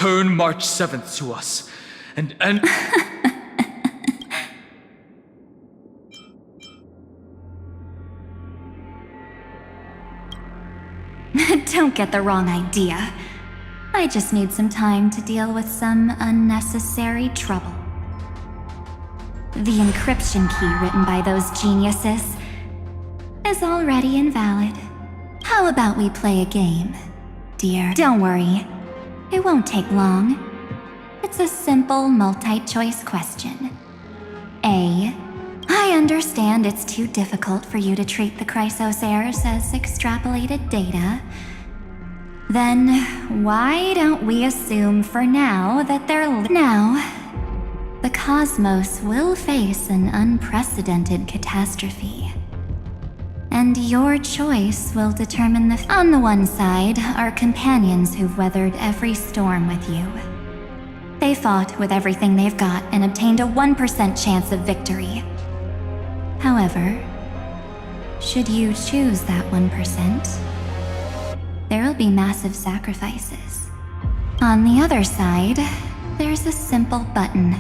return March 7th to us. And... Don't get the wrong idea. I just need some time to deal with some unnecessary trouble. The encryption key written by those geniuses is already invalid. How about we play a game, dear? Don't worry, it won't take long. It's a simple multi-choice question. A. I understand it's too difficult for you to treat the Chrysosairs as extrapolated data. Then, why don't we assume for now that the cosmos will face an unprecedented catastrophe. And your choice will determine the... On the one side are companions who've weathered every storm with you. They fought with everything they've got and obtained a 1% chance of victory. However, should you choose that 1%, there'll be massive sacrifices. On the other side, there's a simple button.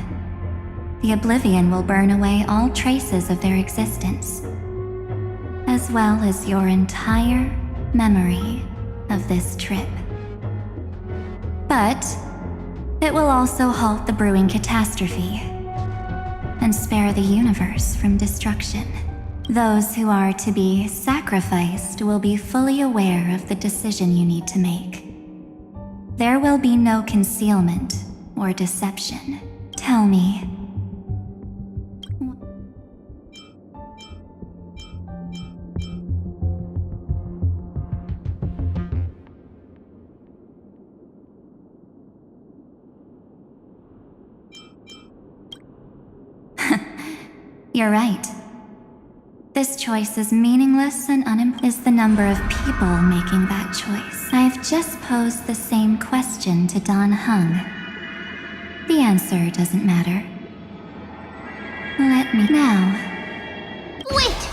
The oblivion will burn away all traces of their existence, as well as your entire memory of this trip. But it will also halt the brewing catastrophe and spare the universe from destruction. Those who are to be sacrificed will be fully aware of the decision you need to make. There will be no concealment or deception. Tell me. You're right. This choice is meaningless and is the number of people making that choice. I've just posed the same question to Don Hung. The answer doesn't matter. Let me now. Wait!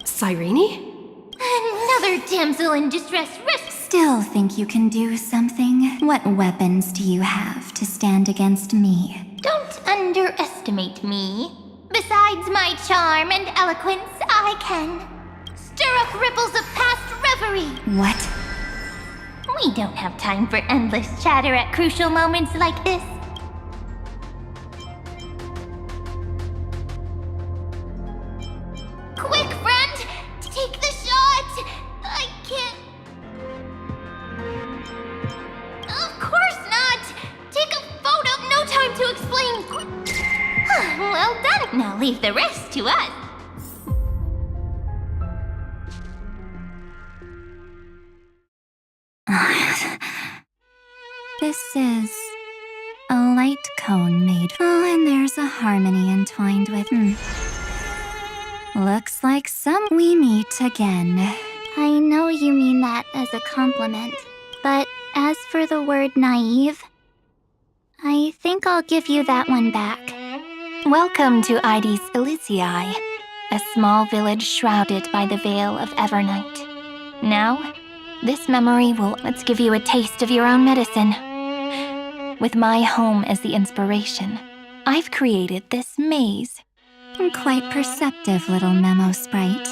Cyrene? Another damsel in distress risks. Still think you can do something? What weapons do you have to stand against me? Don't underestimate me. Besides my charm and eloquence, I can stir up ripples of past reverie. What? We don't have time for endless chatter at crucial moments like this. Quick, friend! Take the shot! I can't... Of course not! Take a photo! No time to explain! Well done! Now leave the rest to us. This is a light cone made. Oh, and there's a harmony entwined with. Looks like we meet again. I know you mean that as a compliment, but as for the word naive, I think I'll give you that one back. Welcome to Ides Elysiae, a small village shrouded by the veil of Evernight. Now, this memory will let's give you a taste of your own medicine. With my home as the inspiration, I've created this maze. Quite perceptive, little memo sprite.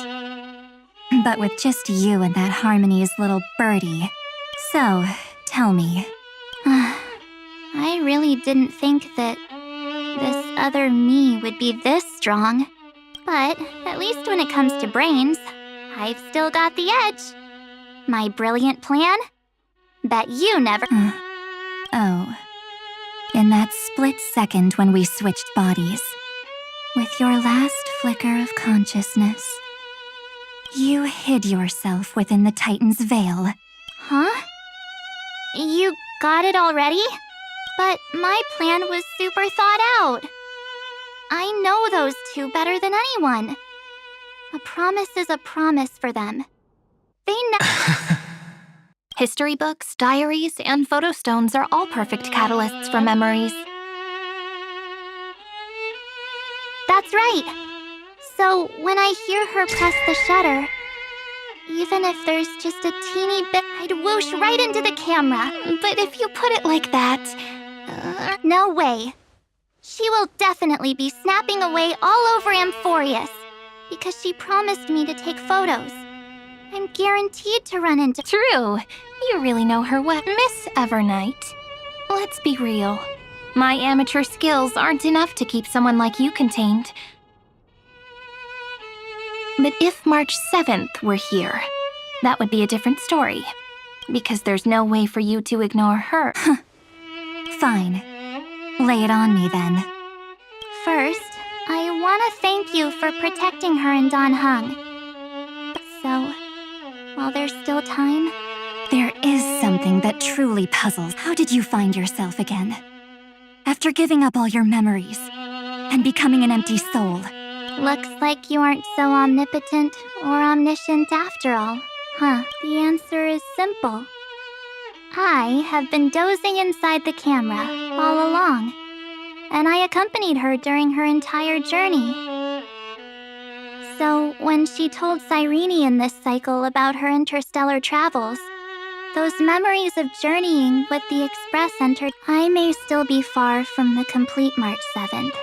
But with just you and that harmony's little birdie. So, tell me. I really didn't think that this other me would be this strong. But at least when it comes to brains, I've still got the edge. My brilliant plan? Bet you never... Oh. In that split second when we switched bodies, with your last flicker of consciousness, you hid yourself within the Titan's veil. Huh? You got it already? But my plan was super thought out. I know those two better than anyone. A promise is a promise for them. They History books, diaries, and photo stones are all perfect catalysts for memories. That's right. So when I hear her press the shutter, Even if there's just a teeny bit, I'd whoosh right into the camera. But if you put it like that... No way. She will definitely be snapping away all over Amphoreus, because she promised me to take photos. I'm guaranteed to run into— True. You really know her well. Miss Evernight, let's be real. My amateur skills aren't enough to keep someone like you contained. But if March 7th were here, that would be a different story. Because there's no way for you to ignore her. Fine. Lay it on me then. First, I want to thank you for protecting her and Don Hung. So, while there's still time... There is something that truly puzzles. How did you find yourself again? After giving up all your memories and becoming an empty soul. Looks like you aren't so omnipotent or omniscient after all, huh? The answer is simple. I have been dozing inside the camera all along, and I accompanied her during her entire journey. So when she told Cyrene in this cycle about her interstellar travels, those memories of journeying with the Express entered. I may still be far from the complete March 7th,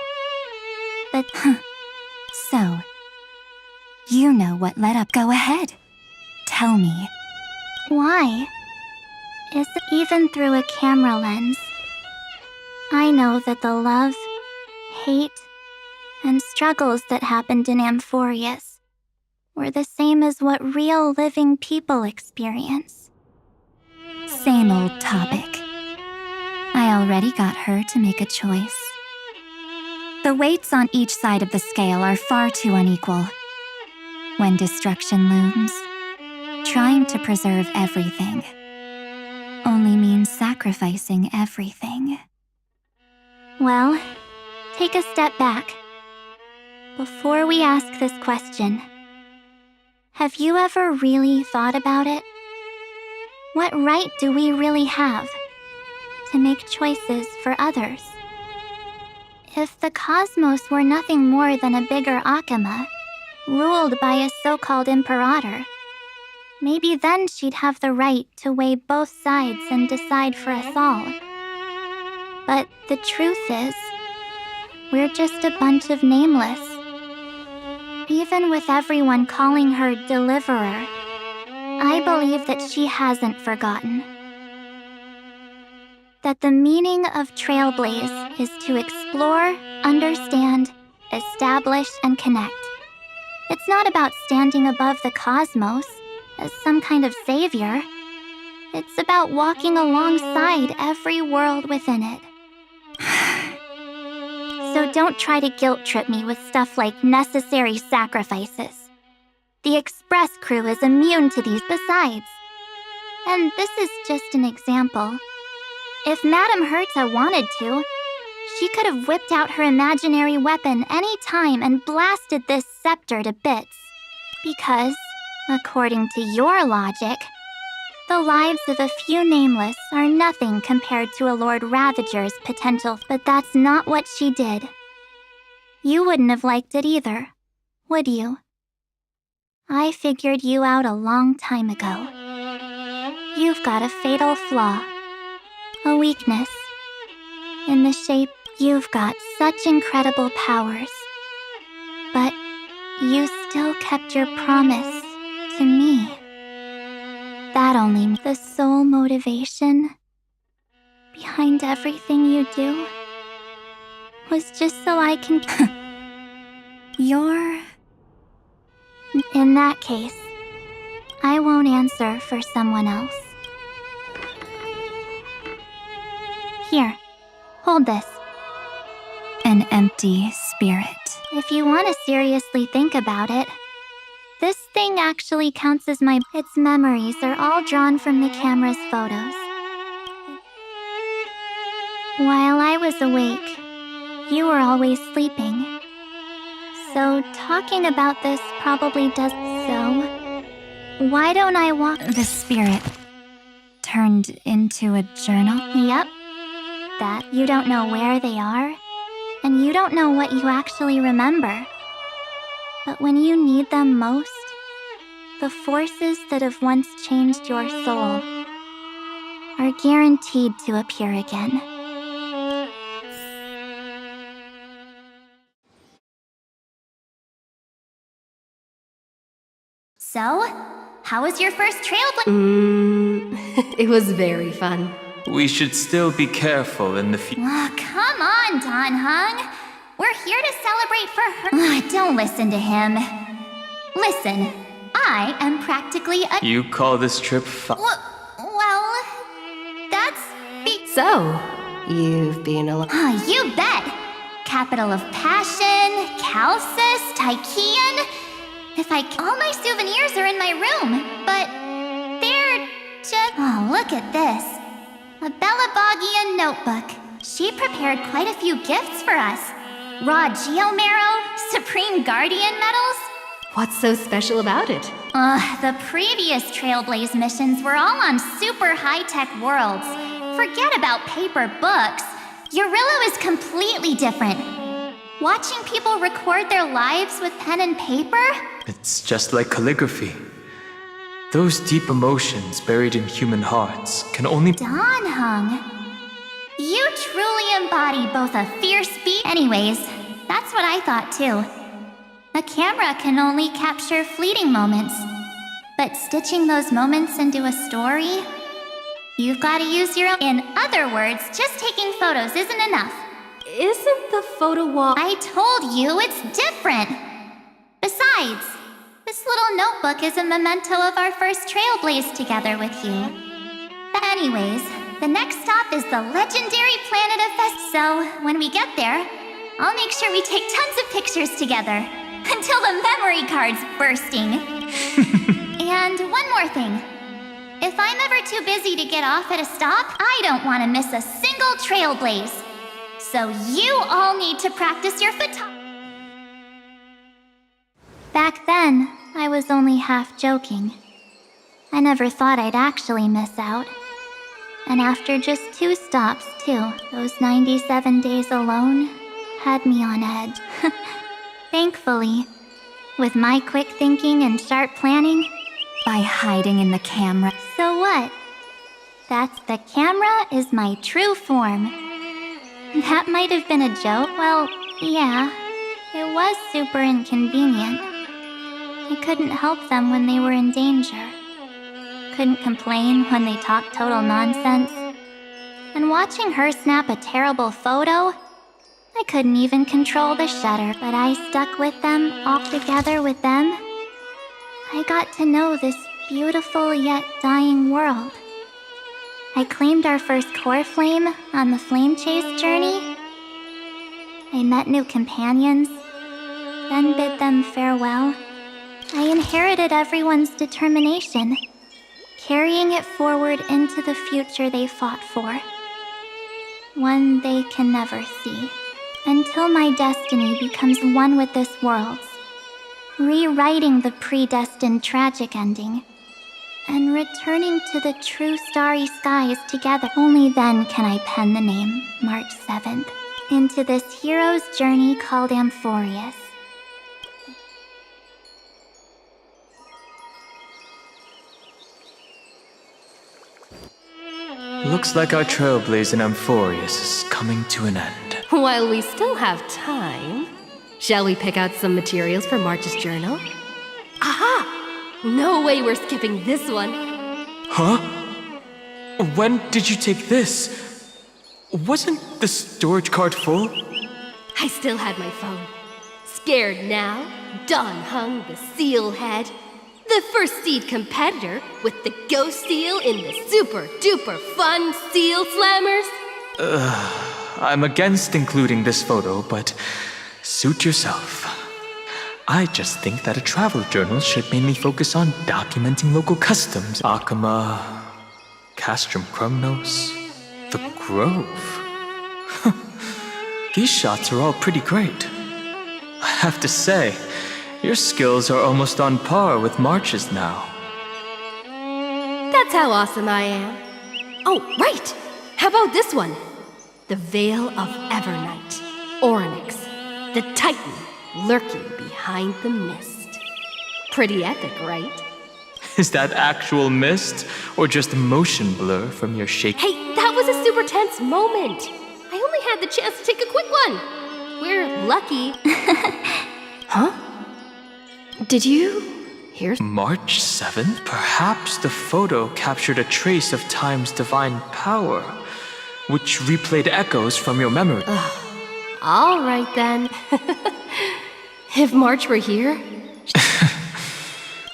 but So, you know what led up. Go ahead. Tell me. why? Is it even through a camera lens? I know that the love, hate, and struggles that happened in Amphoreus were the same as what real living people experience. Same old topic. I already got her to make a choice. The weights on each side of the scale are far too unequal. When destruction looms, trying to preserve everything only means sacrificing everything. Well, take a step back. Before we ask this question, have you ever really thought about it? What right do we really have to make choices for others? If the cosmos were nothing more than a bigger Akama, ruled by a so-called imperator, maybe then she'd have the right to weigh both sides and decide for us all. But the truth is, we're just a bunch of nameless. Even with everyone calling her Deliverer, I believe that she hasn't forgotten. That the meaning of Trailblaze is to explore, understand, establish, and connect. It's not about standing above the cosmos as some kind of savior. It's about walking alongside every world within it. So don't try to guilt trip me with stuff like necessary sacrifices. The Express crew is immune to these besides. And this is just an example. If Madame Herta wanted to, she could have whipped out her imaginary weapon any time and blasted this scepter to bits. Because, according to your logic, the lives of a few nameless are nothing compared to a Lord Ravager's potential, but that's not what she did. You wouldn't have liked it either, would you? I figured you out a long time ago. You've got a fatal flaw, a weakness. In the shape, you've got such incredible powers. But you still kept your promise to me. That only the sole motivation behind everything you do was just so I can... You're... In that case, I won't answer for someone else. Here, hold this. an empty spirit. If you want to seriously think about it, this thing actually counts as my... Its memories are all drawn from the camera's photos. While I was awake, you were always sleeping. So talking about this probably does so. Why don't I walk... The spirit turned into a journal? Yep. That you don't know where they are, and you don't know what you actually remember. But when you need them most, the forces that have once changed your soul are guaranteed to appear again. So, how was your first trailblazer? It was very fun. We should still be careful in the future. Oh, come on, Don Hung. We're here to celebrate for her. Don't listen to him. Listen, I am practically a. You call this trip fun? Well, that's So, you've been alone. You bet. Capital of passion, Calcis, Tychean. All my souvenirs are in my room, but they're just. Oh, look at this. A Bellabogian notebook. She prepared quite a few gifts for us. Raw Geomarrow, Supreme Guardian medals. What's so special about it? The previous Trailblaze missions were all on super high-tech worlds. Forget about paper books. Eurillo is completely different. Watching people record their lives with pen and paper? It's just like calligraphy. Those deep emotions buried in human hearts can only. Don Hung, you truly embody both a fierce beast. Anyways, that's what I thought too. A camera can only capture fleeting moments, but stitching those moments into a story, you've got to use your own. In other words, just taking photos isn't enough. Isn't the photo wall... I told you it's different. Besides, this little notebook is a memento of our first Trailblaze together with you. Anyways, the next stop is the legendary planet of Fest. So, when we get there, I'll make sure we take tons of pictures together. Until the memory card's bursting. And one more thing. If I'm ever too busy to get off at a stop, I don't want to miss a single Trailblaze. So you all need to practice your Back then, I was only half joking. I never thought I'd actually miss out. And after just 2 stops, too, those 97 days alone had me on edge. Thankfully, with my quick thinking and sharp planning, by hiding in the camera. So what? That's the camera is my true form. That might have been a joke. Well, yeah, it was super inconvenient. I couldn't help them when they were in danger. Couldn't complain when they talked total nonsense. And watching her snap a terrible photo, I couldn't even control the shutter, but I stuck with them, all together with them. I got to know this beautiful yet dying world. I claimed our first core flame on the flame chase journey. I met new companions, then bid them farewell. I inherited everyone's determination, carrying it forward into the future they fought for. One they can never see. Until my destiny becomes one with this world's, rewriting the predestined tragic ending, and returning to the true starry skies together. Only then can I pen the name, March 7th, into this hero's journey called Amphoreus. Looks like our trailblaze in Amphoreus is coming to an end. While we still have time, shall we pick out some materials for March's journal? Aha! No way we're skipping this one. Huh? When did you take this? Wasn't the storage card full? I still had my phone. Scared now? Don Hung, the seal head. The first seed competitor with the ghost seal in the super duper fun seal slammers. I'm against including this photo, but suit yourself. I just think that a travel journal should mainly focus on documenting local customs. Akama, Castrum Krumnos, the Grove. These shots are all pretty great. I have to say, your skills are almost on par with March's now. That's how awesome I am. Oh, right! How about this one? The Veil of Evernight, Orynyx, the Titan lurking behind the mist. Pretty epic, right? Is that actual mist, or just motion blur from your shake? Hey, that was a super tense moment. I only had the chance to take a quick one. We're lucky. Huh? Did you hear? March 7th? Perhaps the photo captured a trace of time's divine power, which replayed echoes from your memory. All right then. If March were here,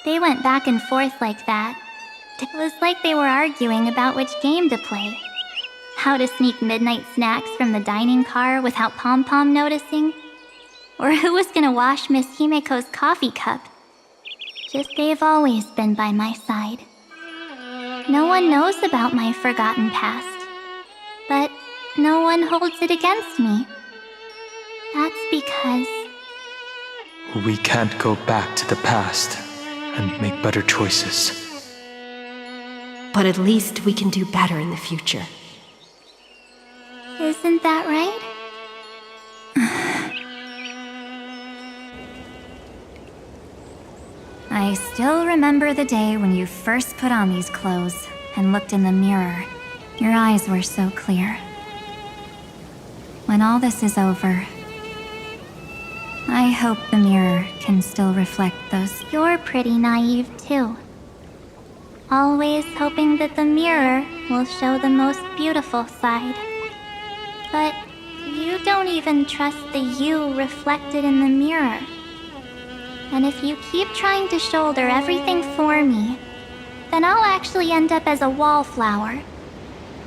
They went back and forth like that. It was like they were arguing about which game to play. How to sneak midnight snacks from the dining car without Pom Pom noticing. Or who was gonna wash Miss Himeko's coffee cup. Just they've always been by my side. No one knows about my forgotten past. But no one holds it against me. That's because We can't go back to the past and make better choices. but at least we can do better in the future. isn't that right? I still remember the day when you first put on these clothes and looked in the mirror. Your eyes were so clear. When all this is over, I hope the mirror can still reflect those. You're pretty naive too. Always hoping that the mirror will show the most beautiful side. But you don't even trust the you reflected in the mirror. And if you keep trying to shoulder everything for me, then I'll actually end up as a wallflower,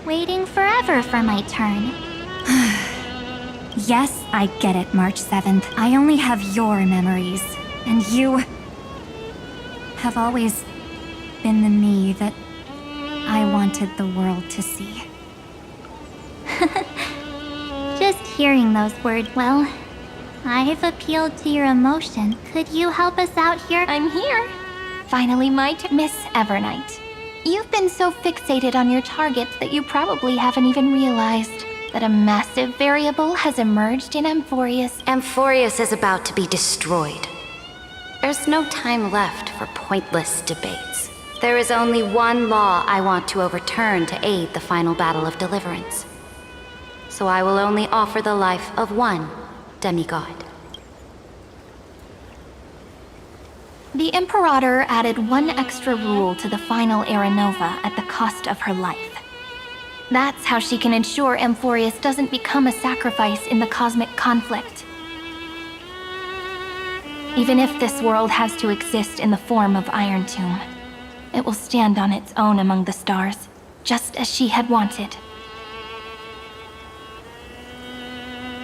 waiting forever for my turn. Yes, I get it, March 7th. I only have your memories, and you have always been the me that I wanted the world to see. Just hearing those words, well, I've appealed to your emotion. Could you help us out here? I'm here. Finally, Miss Evernight. You've been so fixated on your targets that you probably haven't even realized that a massive variable has emerged in Amphoreus. Amphoreus is about to be destroyed. There's no time left for pointless debates. There is only one law I want to overturn to aid the final battle of deliverance. So I will only offer the life of one demigod. The Imperator added one extra rule to the final Era Nova at the cost of her life. That's how she can ensure Amphoreus doesn't become a sacrifice in the cosmic conflict. Even if this world has to exist in the form of Iron Tomb, it will stand on its own among the stars, just as she had wanted.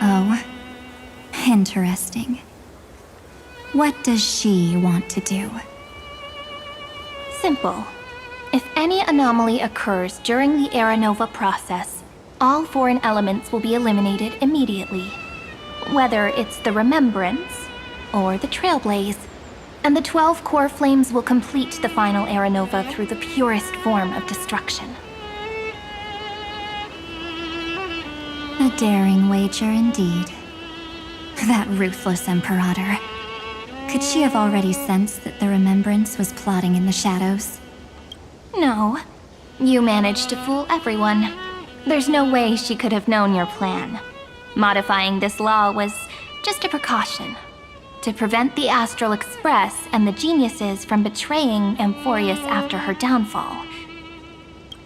Oh, interesting. What does she want to do? Simple. If any anomaly occurs during the Era Nova process, all foreign elements will be eliminated immediately. Whether it's the Remembrance or the Trailblaze. And the 12 core flames will complete the final Era Nova through the purest form of destruction. A daring wager indeed. That ruthless Imperator. Could she have already sensed that the Remembrance was plotting in the shadows? No. You managed to fool everyone. There's no way she could have known your plan. Modifying this law was just a precaution. To prevent the Astral Express and the geniuses from betraying Amphoreus after her downfall.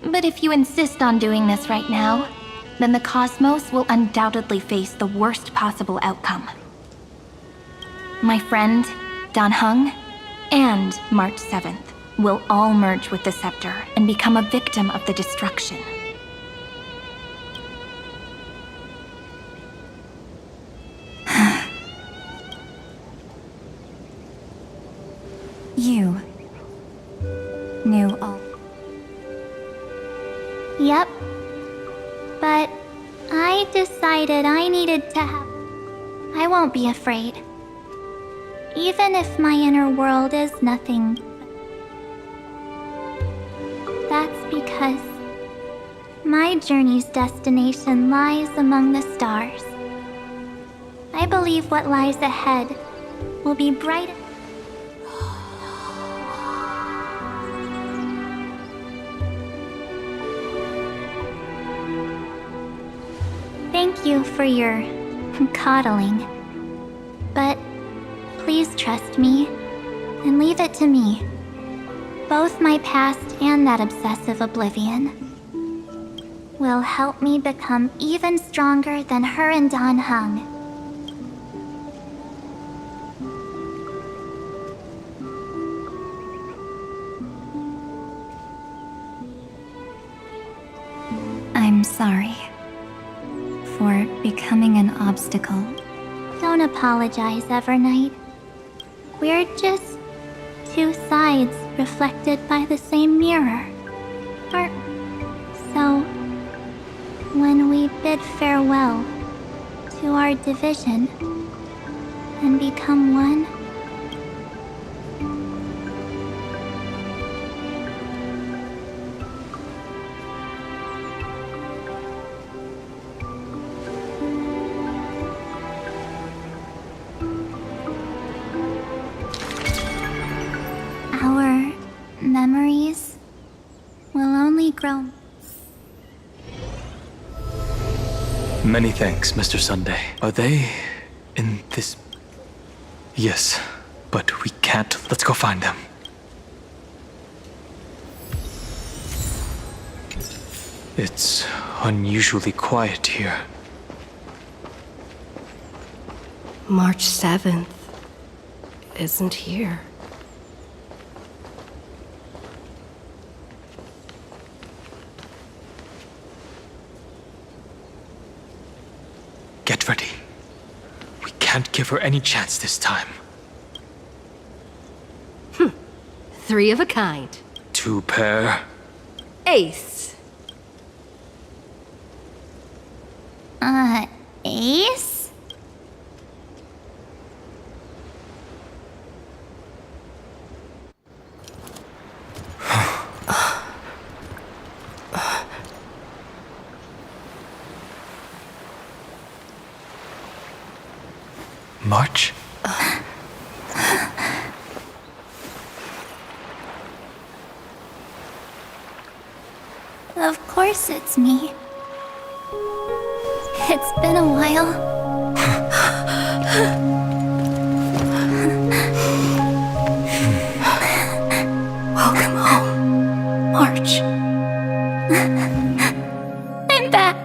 But if you insist on doing this right now, then the cosmos will undoubtedly face the worst possible outcome. My friend, Dan Heng, and March 7th will all merge with the Scepter and become a victim of the destruction. You knew all. Yep. But I decided I needed to have. I won't be afraid. Even if my inner world is nothing. That's because my journey's destination lies among the stars. I believe what lies ahead will be bright. thank you for your coddling. But please trust me and leave it to me. Both my past and that obsessive oblivion will help me become even stronger than her and Dan Heng. I'm sorry for becoming an obstacle. Don't apologize, Evernight. We're just two sides reflected by the same mirror. So, when we bid farewell to our division and become one, our memories will only grow. Many thanks, Mr. Sunday. Are they in this? Yes, but we can't. Let's go find them. It's unusually quiet here. March 7th isn't here. Get ready. We can't give her any chance this time. 3 of a kind. 2 pair. Ace. Ace? March? Of course it's me. It's been a while. Welcome home, March. I'm back.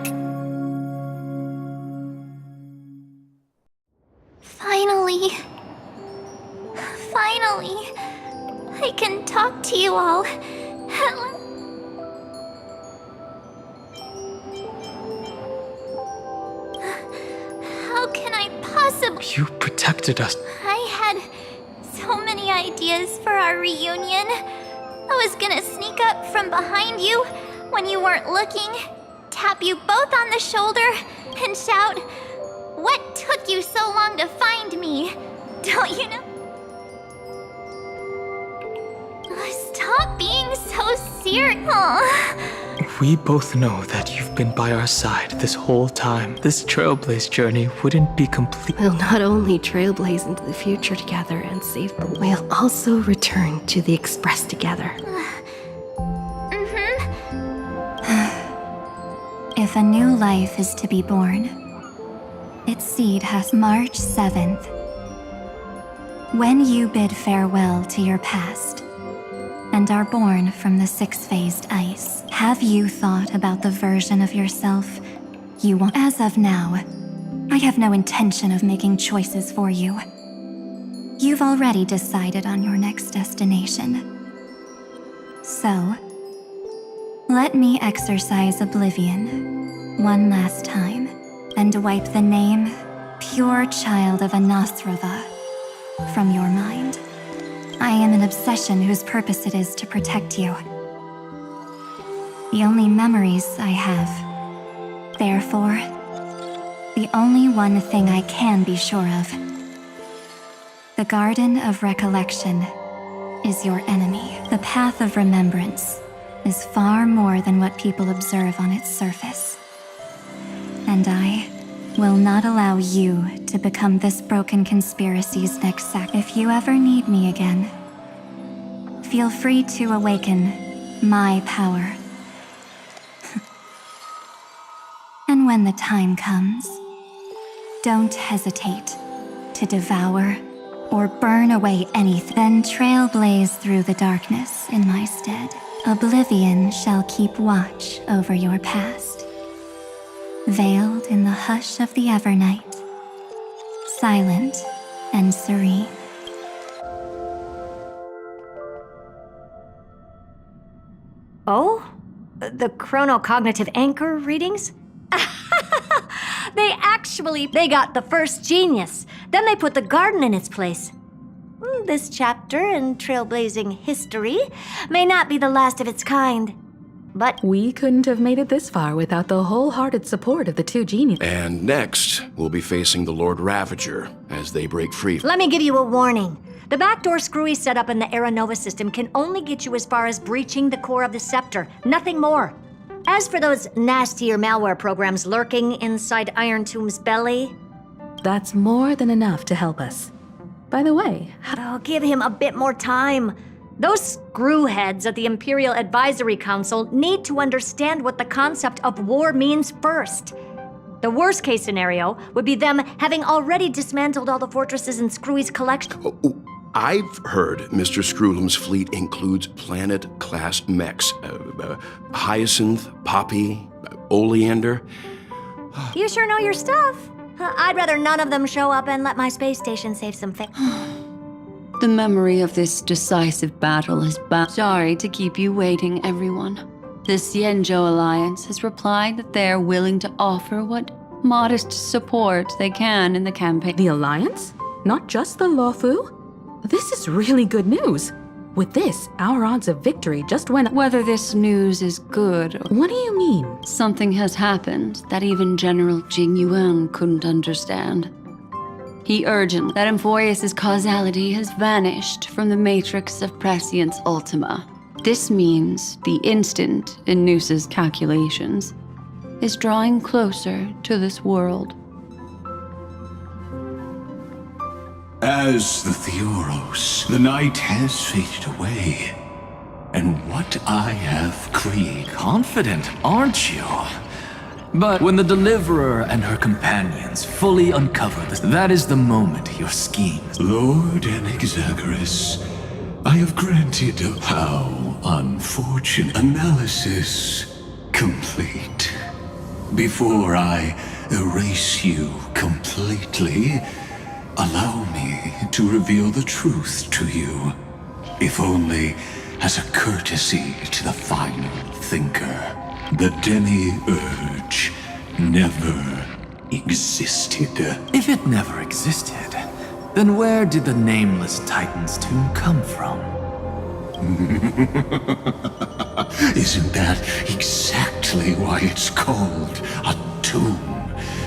Finally, I can talk to you all. How can I possibly? You protected us. I had so many ideas for our reunion. I was gonna sneak up from behind you when you weren't looking, tap you both on the shoulder, and shout, "What took you so long to find me?" Don't you know? Stop being so serious. We both know that you've been by our side this whole time. This Trailblaze journey wouldn't be complete. We'll not only trailblaze into the future together and save the world, we'll also return to the Express together. If a new life is to be born, its seed has March 7th. When you bid farewell to your past and are born from the 6-phased ice, have you thought about the version of yourself you want? As of now, I have no intention of making choices for you. You've already decided on your next destination. So, let me exercise oblivion one last time and wipe the name Pure Child of Anathrava from your mind. I am an obsession whose purpose it is to protect you. The only memories I have. Therefore, the only one thing I can be sure of. The Garden of Recollection is your enemy. The Path of Remembrance is far more than what people observe on its surface. And I will not allow you to become this broken conspiracy's next sack. If you ever need me again, feel free to awaken my power. And when the time comes, don't hesitate to devour or burn away anything. Then trailblaze through the darkness in my stead. Oblivion shall keep watch over your past. Veiled in the hush of the Evernight, silent and serene. Oh? The chronocognitive anchor readings? They got the first genius. Then they put the garden in its place. This chapter in trailblazing history may not be the last of its kind, but We couldn't have made it this far without the wholehearted support of the two geniuses. And next, we'll be facing the Lord Ravager as they break free. let me give you a warning. The backdoor screwy setup in the Era Nova system can only get you as far as breaching the core of the scepter, nothing more. As for those nastier malware programs lurking inside Iron Tomb's belly, That's more than enough to help us. By the way, give him a bit more time. Those screwheads at the Imperial Advisory Council need to understand what the concept of war means first. The worst case scenario would be them having already dismantled all the fortresses in Screwy's collection. I've heard Mr. Screwlum's fleet includes planet-class mechs. Hyacinth, Poppy, Oleander. You sure know your stuff. I'd rather none of them show up and let my space station save some face. The memory of this decisive battle is sorry to keep you waiting, everyone. The Xianzhou Alliance has replied that they are willing to offer what modest support they can in the campaign. the Alliance? Not just the Luofu? This is really good news. With this, our odds of victory just went up. Whether this news is good or What do you mean? something has happened that even General Jing Yuan couldn't understand. He urgent that Amphoreus' causality has vanished from the matrix of Prescience Ultima. This means the instant in Noose's calculations is drawing closer to this world. As the Theoros, the night has faded away. And what I have created. Confident, aren't you? But when the Deliverer and her companions fully uncover this, that is the moment your schemes. Lord Enexagoras, I have granted a how unfortunate analysis complete. Before I erase you completely, allow me to reveal the truth to you, if only as a courtesy to the final thinker. The demi-urge never existed. If it never existed, then where did the nameless Titan's tomb come from? Isn't that exactly why it's called a tomb?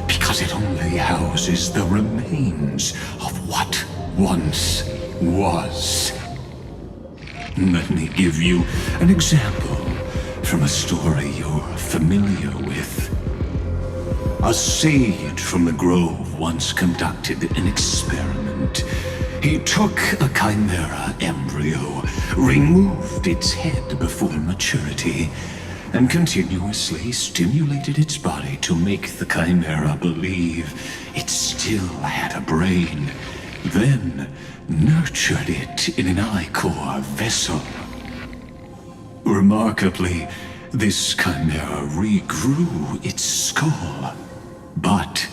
Because it only houses the remains of what once was. Let me give you an example from a story you're familiar with. A sage from the Grove once conducted an experiment. He took a chimera embryo, removed its head before maturity, and continuously stimulated its body to make the chimera believe it still had a brain, then nurtured it in an ichor vessel. Remarkably, this chimera regrew its skull, but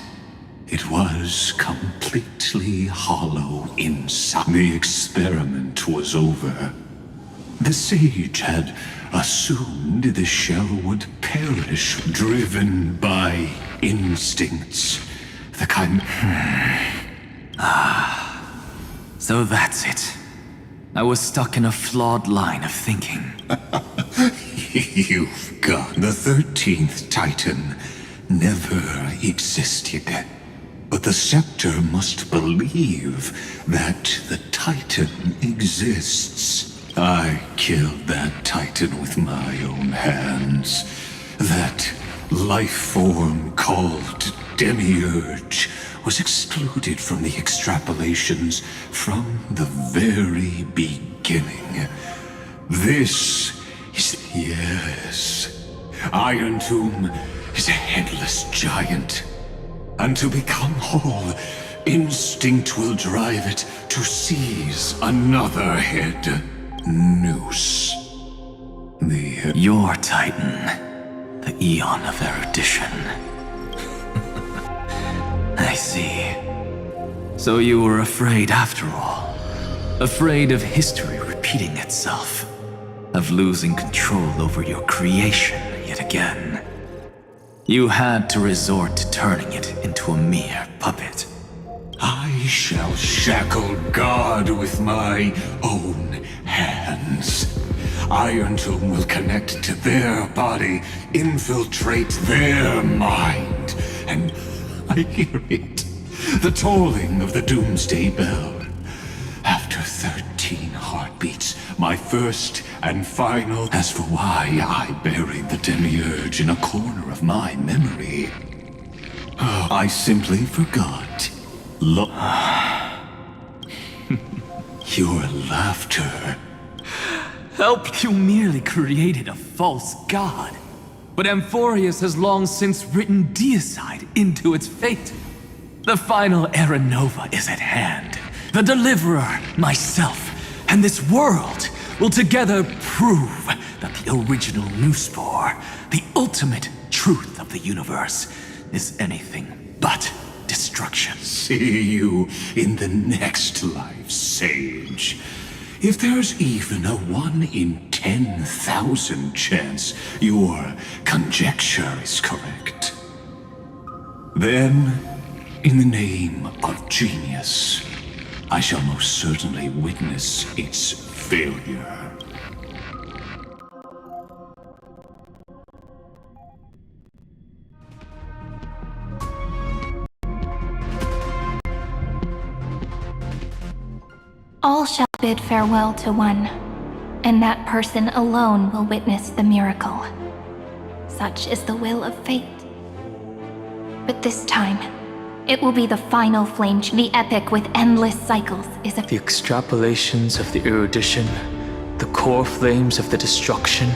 it was completely hollow inside. The experiment was over. The sage had assumed the shell would perish, driven by instincts. The So that's it. I was stuck in a flawed line of thinking. You've got the 13th Titan never existed. But the scepter must believe that the Titan exists. I killed that Titan with my own hands. That life form called Demiurge was excluded from the extrapolations from the very beginning. This is, yes, Iron Tomb is a headless giant. And to become whole, instinct will drive it to seize another head. Noose. Your Titan, the Eon of Erudition. I see. So you were afraid after all. Afraid of history repeating itself. Of losing control over your creation yet again. You had to resort to turning it into a mere puppet. I shall shackle God with my own hands. Iron Tomb will connect to their body, infiltrate their mind, and I hear it. The tolling of the doomsday bell. After 13 heartbeats, my first and final. As for why I buried the demiurge in a corner of my memory, I simply forgot. Your laughter. Help! You merely created a false god. But Amphoreus has long since written deicide into its fate. The final Era Nova is at hand. The Deliverer, myself, and this world will together prove that the original Newspore, the ultimate truth of the universe, is anything but destruction. See you in the next life, Sage. If there's even a 1 in 10,000 chance your conjecture is correct, then, in the name of genius, I shall most certainly witness its failure. All shall bid farewell to one, and that person alone will witness the miracle. Such is the will of fate. But this time, it will be the final flame. The epic with endless cycles is a... The extrapolations of the erudition, the core flames of the destruction,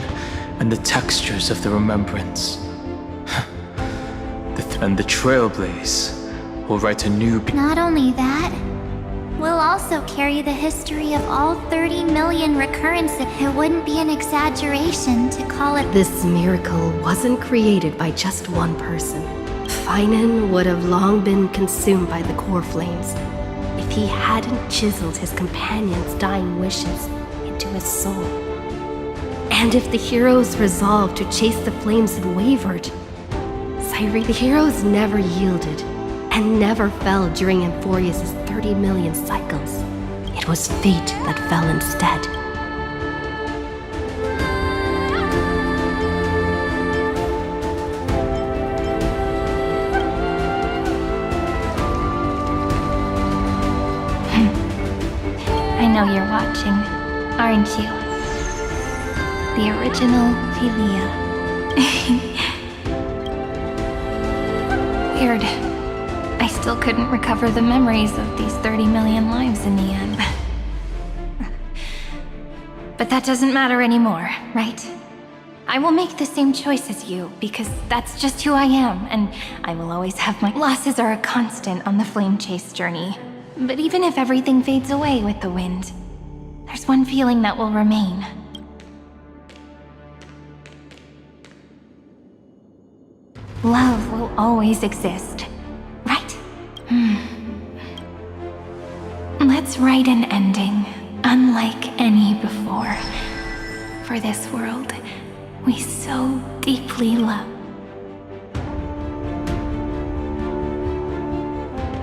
and the textures of the remembrance. And the trailblaze will write a new... Not only that, we'll also carry the history of all 30 million recurrences. It wouldn't be an exaggeration to call it... This miracle wasn't created by just one person. Finan would have long been consumed by the core flames if he hadn't chiseled his companion's dying wishes into his soul. And if the heroes' resolve to chase the flames had wavered, the heroes never yielded and never fell during Amphoreus' 30 million cycles. It was fate that fell instead. I know you're watching, aren't you? The original Philia. Weird. I still couldn't recover the memories of these 30 million lives in the end. But that doesn't matter anymore, right? I will make the same choice as you, because that's just who I am, and I will always have my... Losses are a constant on the flame chase journey. But even if everything fades away with the wind, there's one feeling that will remain. Love will always exist, right? Let's write an ending, unlike any before. For this world we so deeply love.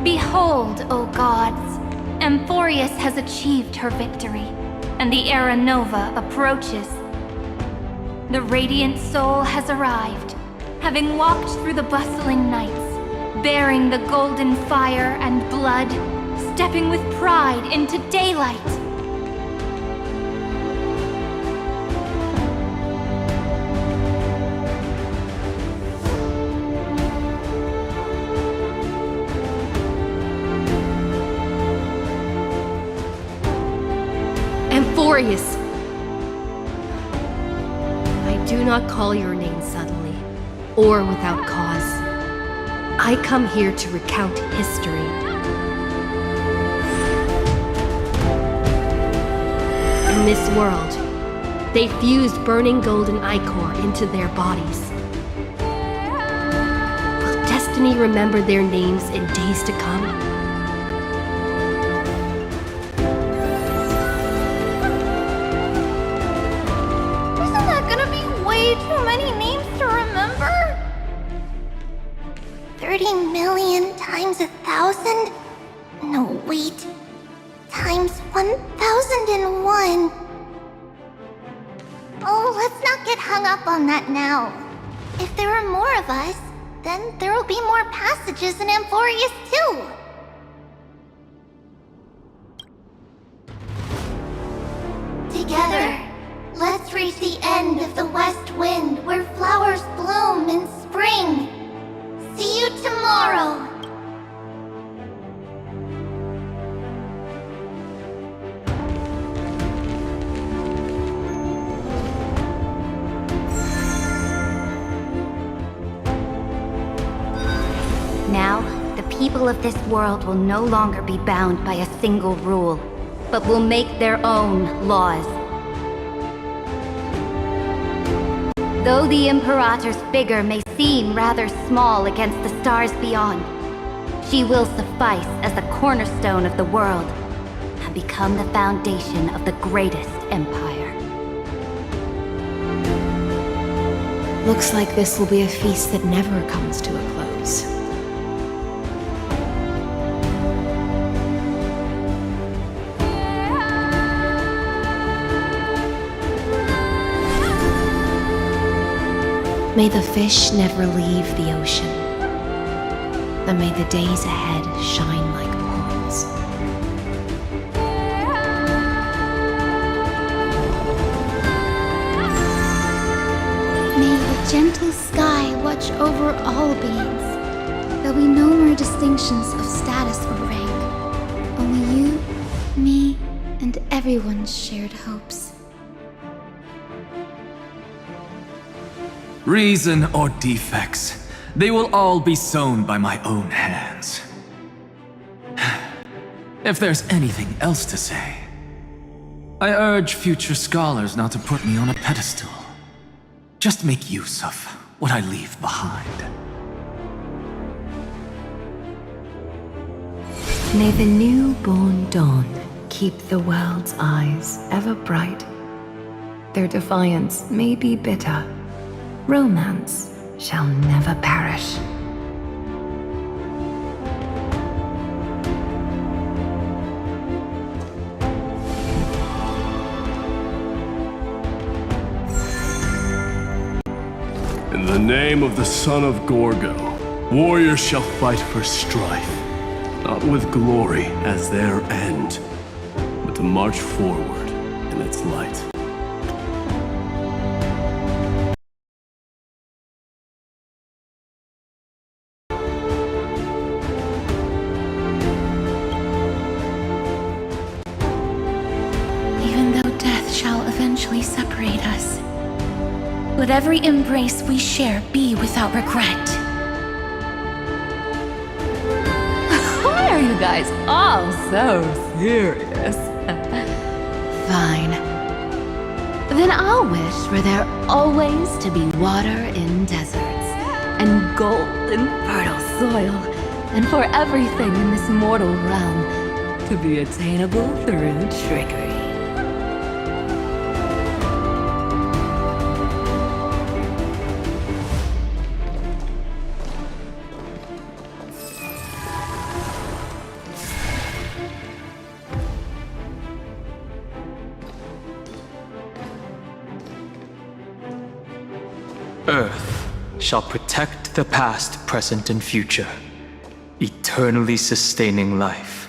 Behold, O gods! Amphoreus has achieved her victory, and the Era Nova approaches. The radiant soul has arrived, having walked through the bustling nights, bearing the golden fire and blood, stepping with pride into daylight. Amphoreus! I do not call your name suddenly. or without cause. I come here to recount history. In this world, they fused burning golden ichor into their bodies. Will destiny remember their names in days to come? Isn't that gonna be way too many names to remember? 30 million times 1,000? No, wait. Times 1,001. Oh, let's not get hung up on that now. If there are more of us, then there will be more passages in Amphoreus too. Together, let's reach the end of the west wind where flowers bloom in spring. See you tomorrow. Now, the people of this world will no longer be bound by a single rule, but will make their own laws. Though the Imperator's figure may seem rather small against the stars beyond, she will suffice as the cornerstone of the world and become the foundation of the greatest empire. Looks like this will be a feast that never comes to a close. May the fish never leave the ocean, and may the days ahead shine like pearls. May the gentle sky watch over all beings. There'll be no more distinctions of status or rank. Only you, me, and everyone's shared hopes. Reason or defects, they will all be sown by my own hands. If there's anything else to say, I urge future scholars not to put me on a pedestal. Just make use of what I leave behind. May the newborn dawn keep the world's eyes ever bright. Their defiance may be bitter. Romance shall never perish. In the name of the son of Gorgo, warriors shall fight for strife, not with glory as their end, but to march forward in its light. Separate us. Let every embrace we share be without regret. Why are you guys all so serious? Fine. Then I'll wish for there always to be water in deserts, and gold in fertile soil, and for everything in this mortal realm to be attainable through trickery. Earth shall protect the past, present, and future, eternally sustaining life.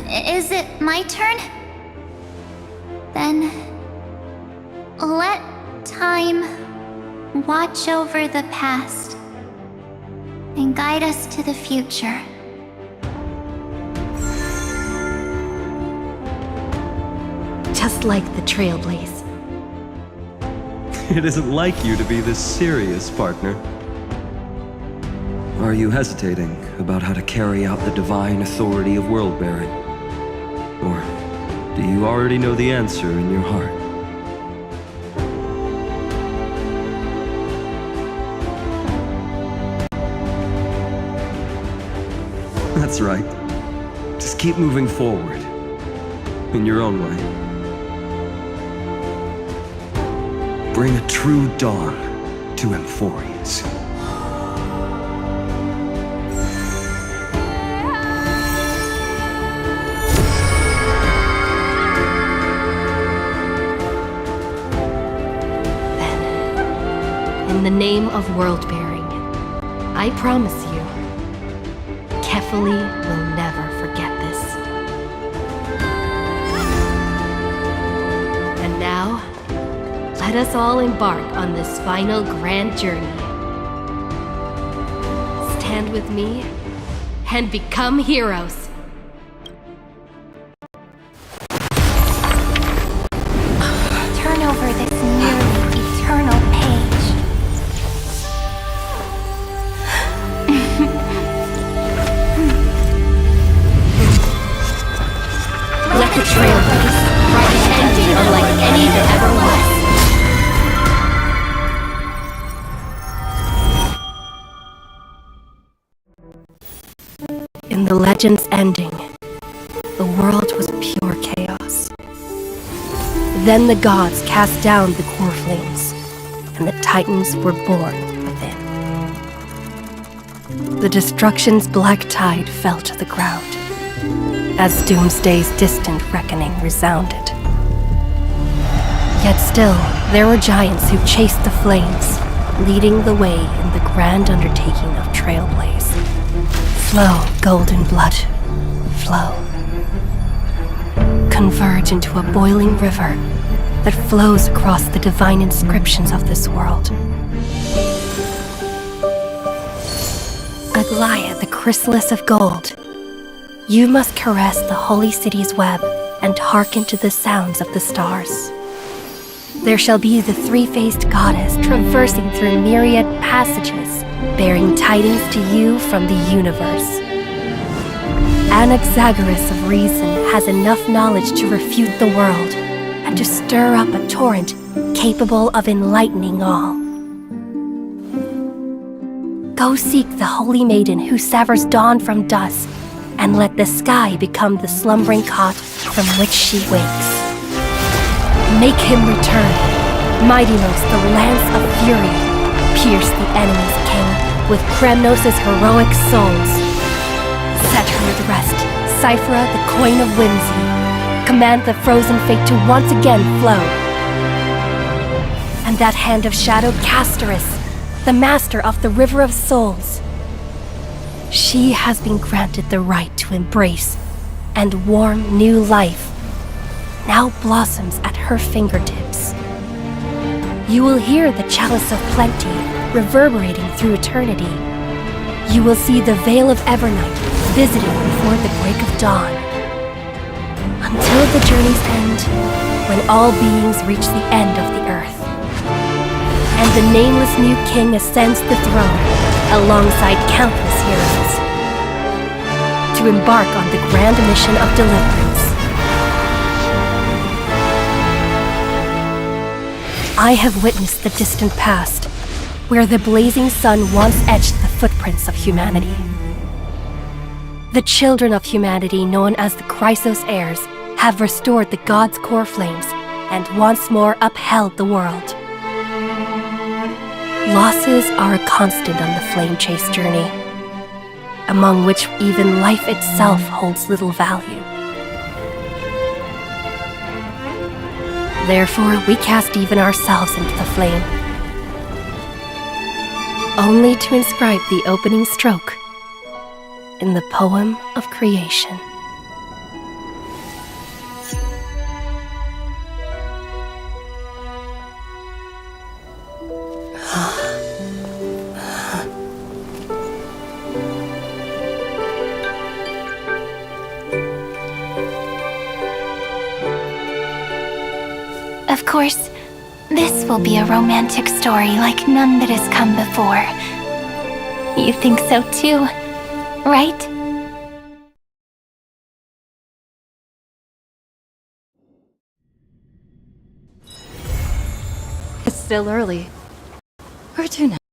Is it my turn? Then let time watch over the past and guide us to the future. Just like the Trailblaze. It isn't like you to be this serious, partner. Are you hesitating about how to carry out the divine authority of world-bearing? Or do you already know the answer in your heart? That's right. Just keep moving forward. In your own way. Bring a true dawn to Amphoreus. In the name of world-bearing, I promise you, Kefali will never forget this. And now, let us all embark on this final grand journey. Stand with me and become heroes. Turn over this nearly eternal page. Let the trailblaze write an ending unlike any that ever was. In the legend's ending, the world was pure chaos. Then the gods cast down the core flames, and the titans were born within. The destruction's black tide fell to the ground, as Doomsday's distant reckoning resounded. Yet still, there were giants who chased the flames, leading the way in the grand undertaking of Trailblaze. Flow, golden blood, flow. Converge into a boiling river that flows across the divine inscriptions of this world. Aglaia, the chrysalis of gold, you must caress the holy city's web and hearken to the sounds of the stars. There shall be the three-faced goddess traversing through myriad passages, bearing tidings to you from the universe. Anaxagoras of reason has enough knowledge to refute the world and to stir up a torrent capable of enlightening all. Go seek the holy maiden who severs dawn from dusk, and let the sky become the slumbering cot from which she wakes. Make him return. Mightynos, the lance of fury, pierce the enemy's king with Kremnos' heroic souls. Set her at rest, Cyphra, the coin of whimsy. Command the frozen fate to once again flow. And that hand of shadowed Castorus, the master of the River of Souls. She has been granted the right to embrace and warm new life, now blossoms at her fingertips. You will hear the chalice of plenty reverberating through eternity. You will see the Veil of Evernight visiting before the break of dawn. Until the journey's end, when all beings reach the end of the earth. And the nameless new king ascends the throne alongside countless heroes to embark on the grand mission of deliverance. I have witnessed the distant past, where the blazing sun once etched the footprints of humanity. The children of humanity, known as the Chrysos heirs, have restored the gods' core flames and once more upheld the world. Losses are a constant on the flame chase journey, among which even life itself holds little value. Therefore, we cast even ourselves into the flame, only to inscribe the opening stroke in the poem of creation. Of course, This will be a romantic story like none that has come before. You think so too, right? It's still early. Where to now?